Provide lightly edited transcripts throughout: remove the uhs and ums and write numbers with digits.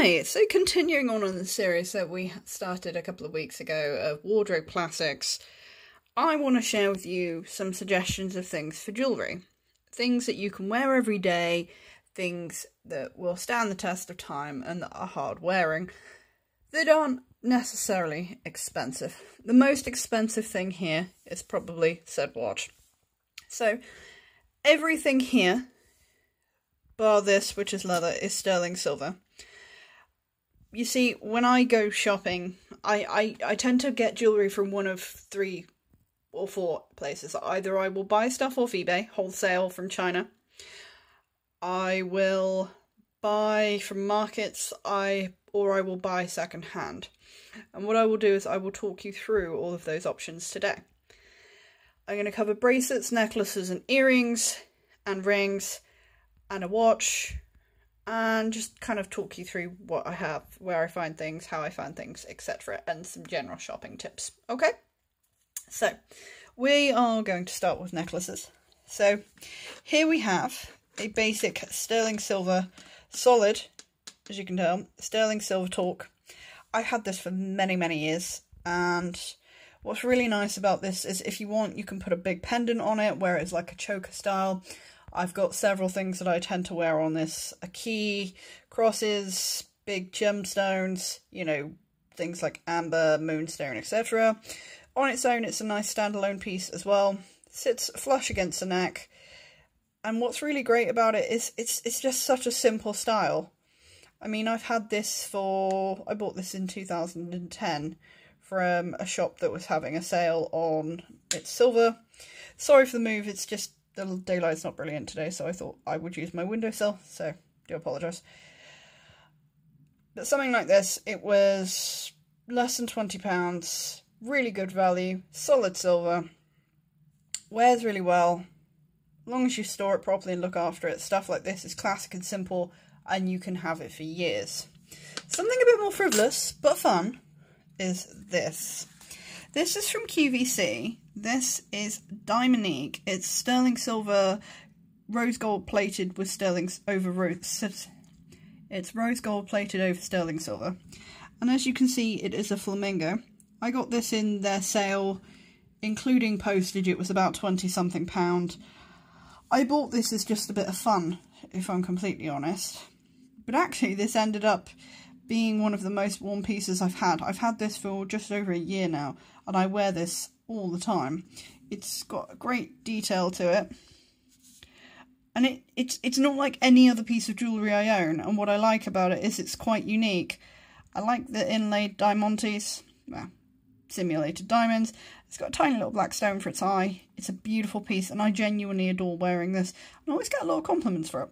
Hi, so continuing on in the series that we started a couple of weeks ago of wardrobe classics, I want to share with you some suggestions of things for jewellery. Things that you can wear every day, things that will stand the test of time and that are hard wearing, that aren't necessarily expensive. The most expensive thing here is probably said watch. So everything here, bar this, which is leather, is sterling silver. You see, when I go shopping, I tend to get jewellery from one of 3 or 4 places. Either I will buy stuff off eBay, wholesale from China. I will buy from markets, or I will buy second hand. And what I will do is I will talk you through all of those options today. I'm going to cover bracelets, necklaces and earrings and rings and a watch, and just kind of talk you through what I have, where I find things, how I find things, etc. and some general shopping tips. Okay? So, we are going to start with necklaces. So, here we have a basic sterling silver, solid, as you can tell, sterling silver torque. I had this for many, many years, and what's really nice about this is if you want, you can put a big pendant on it, where it's like a choker style. I've got several things that I tend to wear on this. A key, crosses, big gemstones, you know, things like amber, moonstone, etc. On its own, it's a nice standalone piece as well. Sits flush against the neck. And what's really great about it is it's just such a simple style. I mean, I've had this I bought this in 2010 from a shop that was having a sale on its silver. Sorry for the move, it's just the daylight's not brilliant today, so I thought I would use my windowsill, so do apologise. But something like this, it was less than £20, really good value, solid silver, wears really well, as long as you store it properly and look after it. Stuff like this is classic and simple, and you can have it for years. Something a bit more frivolous, but fun, is this. This is from QVC. This is Diamonique. It's sterling silver, rose gold plated with it's rose gold plated over sterling silver. And as you can see, it is a flamingo. I got this in their sale, including postage. It was about 20 something pound. I bought this as just a bit of fun, if I'm completely honest. But actually, this ended up being one of the most worn pieces I've had. I've had this for just over a year now, and I wear this all the time. It's got great detail to it, and it's not like any other piece of jewellery I own, and what I like about it is it's quite unique. I like the inlaid diamantes, well, simulated diamonds. It's got a tiny little black stone for its eye. It's a beautiful piece, and I genuinely adore wearing this. I always get a lot of compliments for it.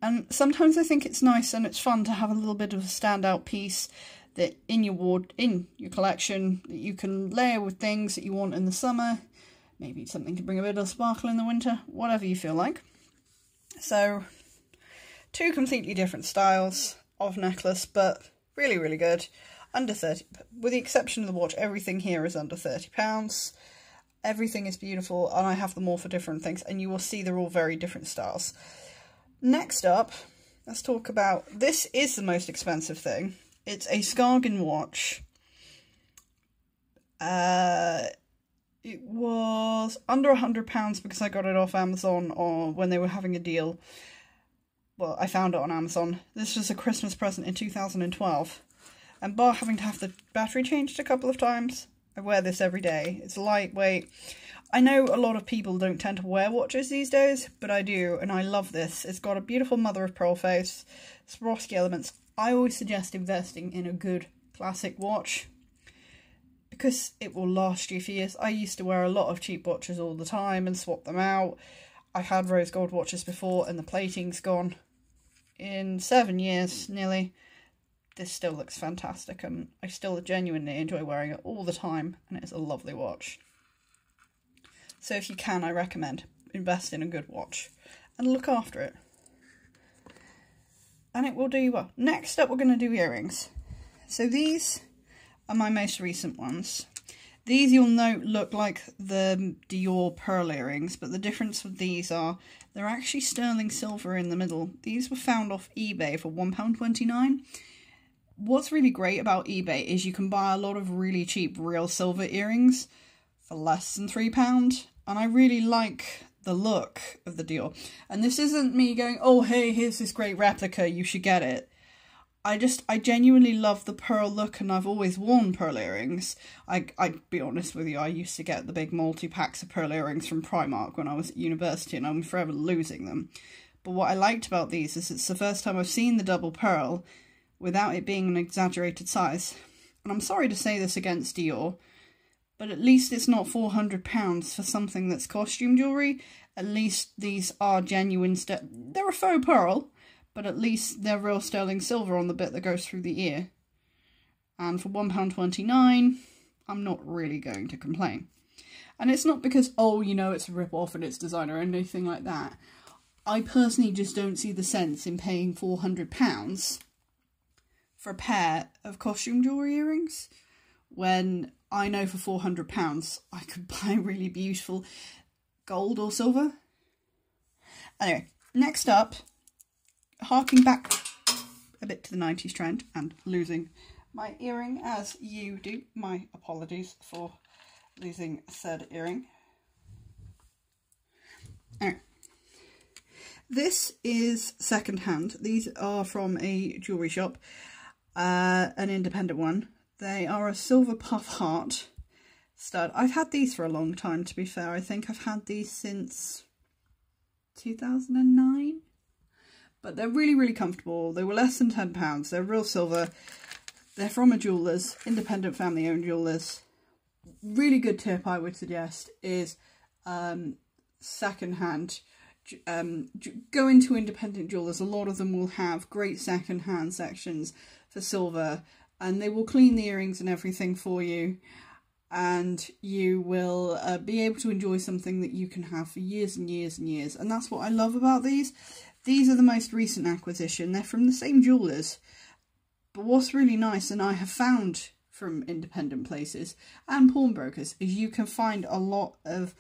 And sometimes I think it's nice and it's fun to have a little bit of a standout piece that in your collection, that you can layer with things that you want in the summer, maybe something to bring a bit of sparkle in the winter, whatever you feel like. So, 2 completely different styles of necklace, but really, really good. Under 30, with the exception of the watch, everything here is under £30. Everything is beautiful, and I have them all for different things, and you will see they're all very different styles. Next up, let's talk about, this is the most expensive thing. It's a Scargan watch. It was under £100 because I got it off Amazon or when they were having a deal. Well, I found it on Amazon. This was a Christmas present in 2012. And bar having to have the battery changed a couple of times, I wear this every day. It's lightweight. I know a lot of people don't tend to wear watches these days, but I do, and I love this. It's got a beautiful mother of pearl face, Swarovski elements. I always suggest investing in a good classic watch because it will last you for years. I used to wear a lot of cheap watches all the time and swap them out. I've had rose gold watches before and the plating's gone. In 7 years, nearly, this still looks fantastic, and I still genuinely enjoy wearing it all the time, and it's a lovely watch. So if you can, I recommend invest in a good watch and look after it. And it will do you well. Next up, we're going to do earrings. So these are my most recent ones. These, you'll note, look like the Dior pearl earrings, but the difference with these are they're actually sterling silver in the middle. These were found off eBay for £1.29. what's really great about eBay is you can buy a lot of really cheap real silver earrings for less than £3. And I really like the look of the deal. And this isn't me going, oh, hey, here's this great replica, you should get it. I genuinely love the pearl look, and I've always worn pearl earrings. I'd be honest with you, I used to get the big multi-packs of pearl earrings from Primark when I was at university, and I'm forever losing them. But what I liked about these is it's the first time I've seen the double pearl without it being an exaggerated size. And I'm sorry to say this against Dior, but at least it's not £400 for something that's costume jewellery. At least these are genuine, they're a faux pearl, but at least they're real sterling silver on the bit that goes through the ear. And for £1.29, I'm not really going to complain. And it's not because, oh, you know, it's a rip-off and it's designer or anything like that. I personally just don't see the sense in paying £400 for a pair of costume jewellery earrings, when I know for £400 I could buy really beautiful gold or silver. Anyway, next up, harking back a bit to the 90s trend and losing my earring as you do. My apologies for losing a third earring. Anyway, this is secondhand. These are from a jewellery shop, an independent one. They are a silver puff heart stud. I've had these for a long time, to be fair. I think I've had these since 2009. But they're really, really comfortable. They were less than £10. They're real silver. They're from a jeweller's, independent family-owned jewellers. Really good tip I would suggest is second-hand. Go into independent jewellers. A lot of them will have great second-hand sections for silver, and they will clean the earrings and everything for you. And you will be able to enjoy something that you can have for years and years and years. And that's what I love about these. These are the most recent acquisition. They're from the same jewellers. But what's really nice, and I have found from independent places and pawnbrokers, is you can find a lot of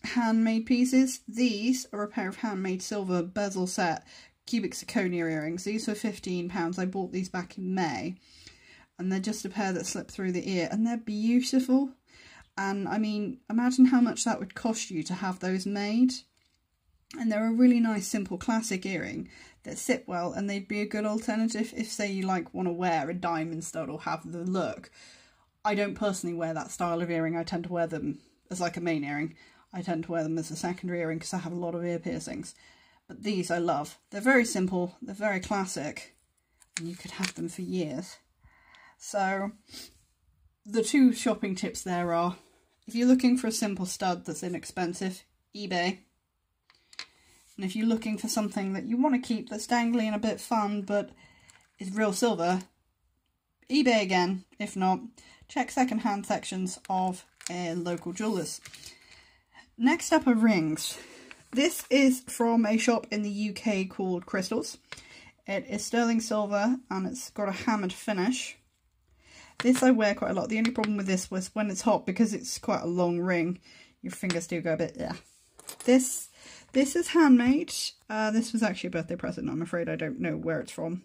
handmade pieces. These are a pair of handmade silver bezel set cubic zirconia earrings. These were £15. I bought these back in May. And they're just a pair that slip through the ear. And they're beautiful. And I mean, imagine how much that would cost you to have those made. And they're a really nice, simple, classic earring that sit well, and they'd be a good alternative if, say, you want to wear a diamond stud or have the look. I don't personally wear that style of earring. I tend to wear them as like a main earring. I tend to wear them as a secondary earring because I have a lot of ear piercings. But these I love. They're very simple, they're very classic, and you could have them for years. So, the two shopping tips there are, if you're looking for a simple stud that's inexpensive, eBay. And if you're looking for something that you want to keep that's dangly and a bit fun but is real silver, eBay again. If not, check second-hand sections of local jewellers. Next up are rings. This is from a shop in the UK called Crystals. It is sterling silver and it's got a hammered finish. This I wear quite a lot. The only problem with this was when it's hot, because it's quite a long ring, your fingers do go a bit, yeah. This is handmade. This was actually a birthday present. I'm afraid I don't know where it's from,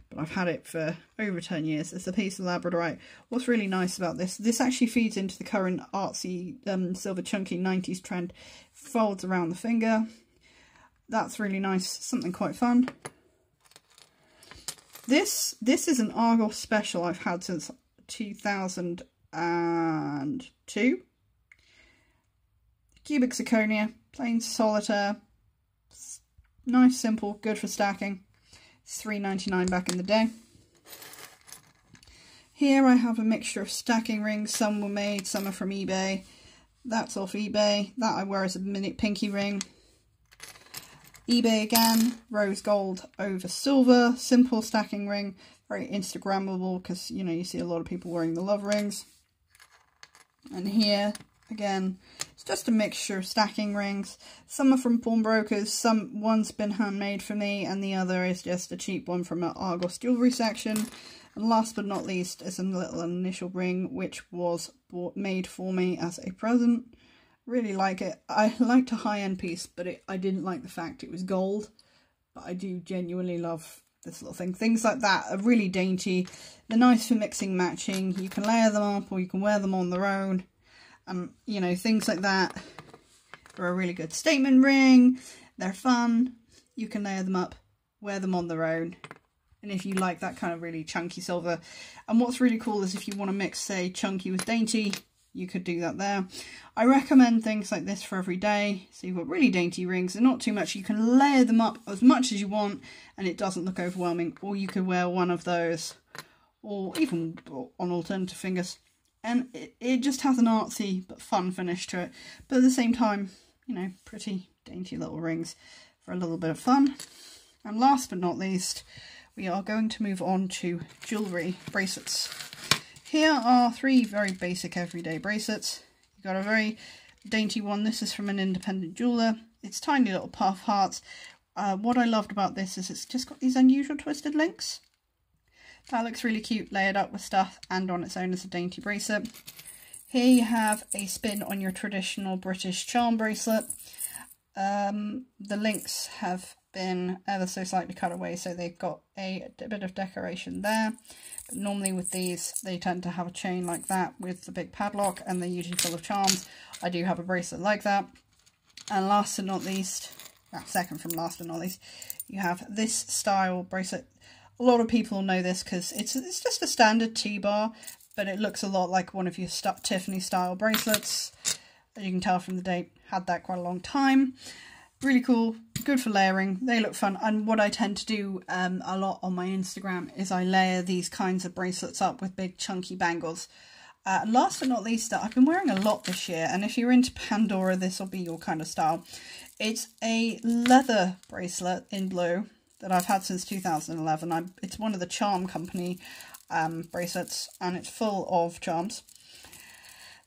but I've had it for over 10 years. It's a piece of labradorite. What's really nice about this actually feeds into the current artsy silver chunky 90s trend. Folds around the finger. That's really nice. Something quite fun. This is an Argos special I've had since 2002. Cubic zirconia, plain solitaire, nice, simple, good for stacking. It's $3.99 back in the day. Here I have a mixture of stacking rings. Some were made, some are from eBay. That's off eBay. That I wear as a mini pinky ring. eBay again, rose gold over silver, simple stacking ring, very Instagrammable because, you know, you see a lot of people wearing the love rings. And here, again, it's just a mixture of stacking rings. Some are from pawnbrokers, one's been handmade for me, and the other is just a cheap one from an Argos jewellery section. And last but not least is a little initial ring, which was made for me as a present. Really like it. I liked a high-end piece, but I didn't like the fact it was gold. But I do genuinely love this little thing. Things like that are really dainty. They're nice for mixing, matching. You can layer them up or you can wear them on their own. You know, things like that are a really good statement ring. They're fun. You can layer them up, wear them on their own. And if you like that kind of really chunky silver. And what's really cool is if you want to mix, say, chunky with dainty, you could do that there. I recommend things like this for every day. So you've got really dainty rings. They're not too much. You can layer them up as much as you want and it doesn't look overwhelming. Or you could wear one of those, or even on alternative fingers. And it just has an artsy but fun finish to it. But at the same time, you know, pretty dainty little rings for a little bit of fun. And last but not least, we are going to move on to jewellery bracelets. Here are 3 very basic everyday bracelets. You've got a very dainty one. This is from an independent jeweller. It's tiny little puff hearts. What I loved about this is it's just got these unusual twisted links. That looks really cute, layered up with stuff and on its own as a dainty bracelet. Here you have a spin on your traditional British charm bracelet. The links have been ever so slightly cut away, so they've got a bit of decoration there. But normally with these, they tend to have a chain like that with the big padlock, and they're usually full of charms. I do have a bracelet like that. And last but not least, second from last but not least, you have this style bracelet. A lot of people know this because it's just a standard T-bar, but it looks a lot like one of your Tiffany style bracelets. As you can tell from the date, had that quite a long time. Really cool, good for layering. They look fun. And what I tend to do a lot on my Instagram is I layer these kinds of bracelets up with big chunky bangles. Last but not least, I've been wearing a lot this year, and if you're into Pandora, this will be your kind of style. It's a leather bracelet in blue that I've had since 2011. It's one of the Charm Company bracelets, and it's full of charms.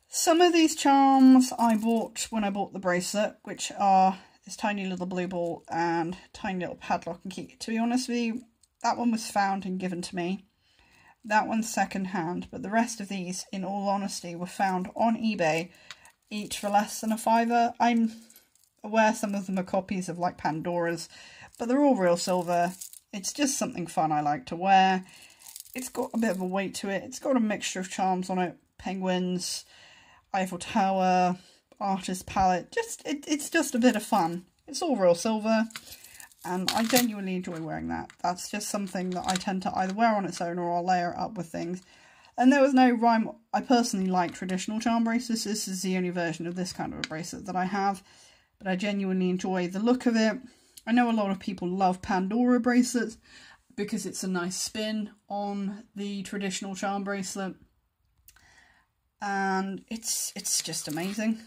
Some of these charms I bought when I bought the bracelet, which are this tiny little blue ball and tiny little padlock and key. To be honest with you, that one was found and given to me. That one's second hand, but the rest of these, in all honesty, were found on eBay, each for less than £5. I'm aware some of them are copies of like Pandora's, but they're all real silver. It's just something fun I like to wear. It's got a bit of a weight to it. It's got a mixture of charms on it. Penguins, Eiffel Tower, artist palette. It's just a bit of fun. It's all real silver, and I genuinely enjoy wearing that. That's just something that I tend to either wear on its own or I'll layer it up with things. And there was no rhyme. I personally like traditional charm bracelets. This is the only version of this kind of a bracelet that I have, but I genuinely enjoy the look of it. I know a lot of people love Pandora bracelets because it's a nice spin on the traditional charm bracelet. And it's just amazing.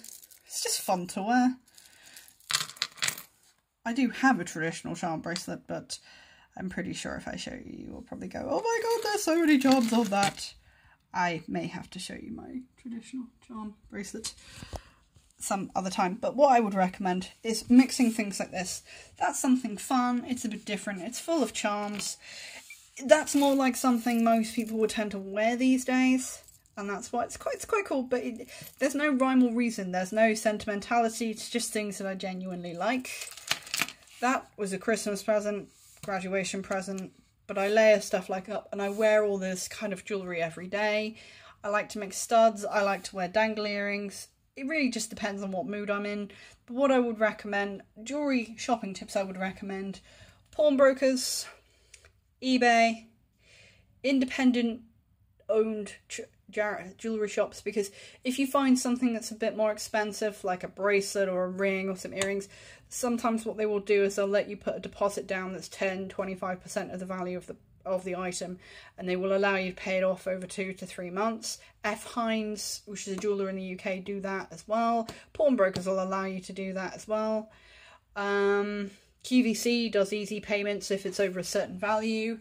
It's just fun to wear. I do have a traditional charm bracelet, but I'm pretty sure if I show you, you'll probably go, oh my god, there's so many charms on that. I may have to show you my traditional charm bracelet some other time. But what I would recommend is mixing things like this. That's something fun. It's a bit different. It's full of charms. That's more like something most people would tend to wear these days. And that's why it's quite cool, but there's no rhyme or reason. There's no sentimentality. It's just things that I genuinely like. That was a Christmas present, graduation present, but I layer stuff like up and I wear all this kind of jewellery every day. I like to make studs. I like to wear dangly earrings. It really just depends on what mood I'm in. But what I would recommend, jewellery shopping tips I would recommend, pawnbrokers, eBay, independent owned jewellery shops, because if you find something that's a bit more expensive, like a bracelet or a ring or some earrings, sometimes what they will do is they'll let you put a deposit down that's 10-25% of the value of the item, and they will allow you to pay it off over 2 to 3 months. F. Hines, which is a jeweller in the UK, do that as well. Pawnbrokers will allow you to do that as well. QVC does easy payments if it's over a certain value.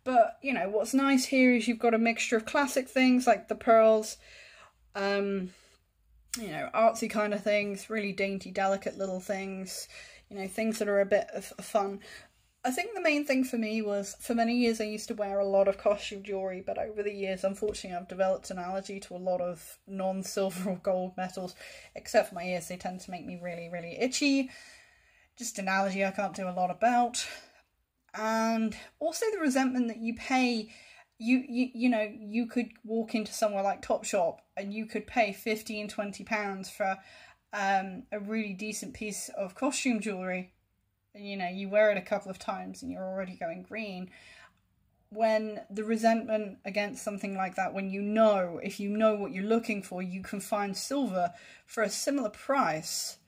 But, you know, what's nice here is you've got a mixture of classic things like the pearls, you know, artsy kind of things, really dainty, delicate little things, you know, things that are a bit of fun. I think the main thing for me was, for many years I used to wear a lot of costume jewellery, but over the years, unfortunately, I've developed an allergy to a lot of non-silver or gold metals, except for my ears. They tend to make me really, really itchy. Just an allergy I can't do a lot about. And also the resentment that you pay. You know, you could walk into somewhere like Topshop and you could pay £15 and £20 for a really decent piece of costume jewellery. You know, you wear it a couple of times and you're already going green. When the resentment against something like that, when you know, if you know what you're looking for, you can find silver for a similar price.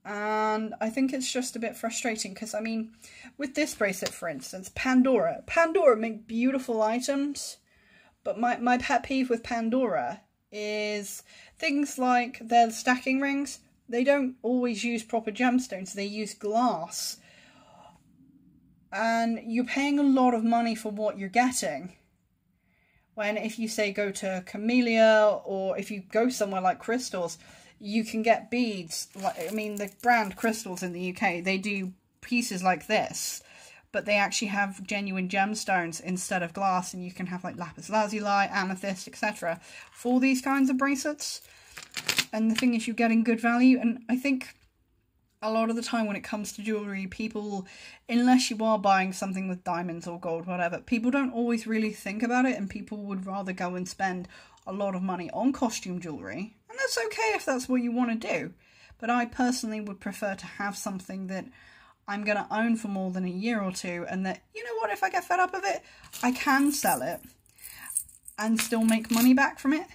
And I think it's just a bit frustrating because, I mean, with this bracelet, for instance, Pandora make beautiful items, but my pet peeve with Pandora is things like their stacking rings. They don't always use proper gemstones, they use glass. And you're paying a lot of money for what you're getting. When if you say go to Camellia, or if you go somewhere like Crystals, you can get beads. Like, I mean, the brand Crystals in the UK, they do pieces like this, but they actually have genuine gemstones instead of glass, and you can have like lapis lazuli, amethyst, etc. for these kinds of bracelets. And the thing is, you're getting good value. And I think a lot of the time when it comes to jewellery, people, unless you are buying something with diamonds or gold, whatever, people don't always really think about it, and people would rather go and spend a lot of money on costume jewellery. And that's okay if that's what you want to do. But I personally would prefer to have something that I'm going to own for more than a year or two, and that, you know what, if I get fed up of it, I can sell it and still make money back from it.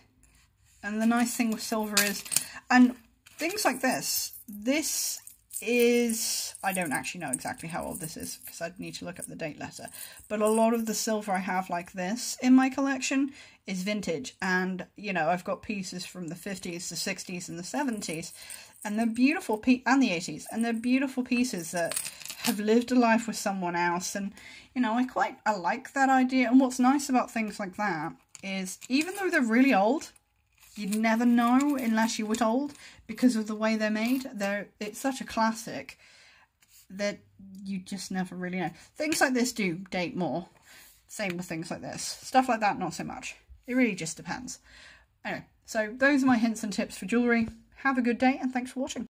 And the nice thing with silver is, and things like this is, I don't actually know exactly how old this is because I'd need to look up the date letter, but a lot of the silver I have like this in my collection is vintage. And, you know, I've got pieces from the 50s, the 60s and the 70s, and they're beautiful, and the 80s, and they're beautiful pieces that have lived a life with someone else. And, you know, I like that idea. And what's nice about things like that is, even though they're really old, you'd never know unless you were told, because of the way they're made. It's such a classic that you just never really know. Things like this do date more. Same with things like this. Stuff like that, not so much. It really just depends. Anyway, so those are my hints and tips for jewellery. Have a good day, and thanks for watching.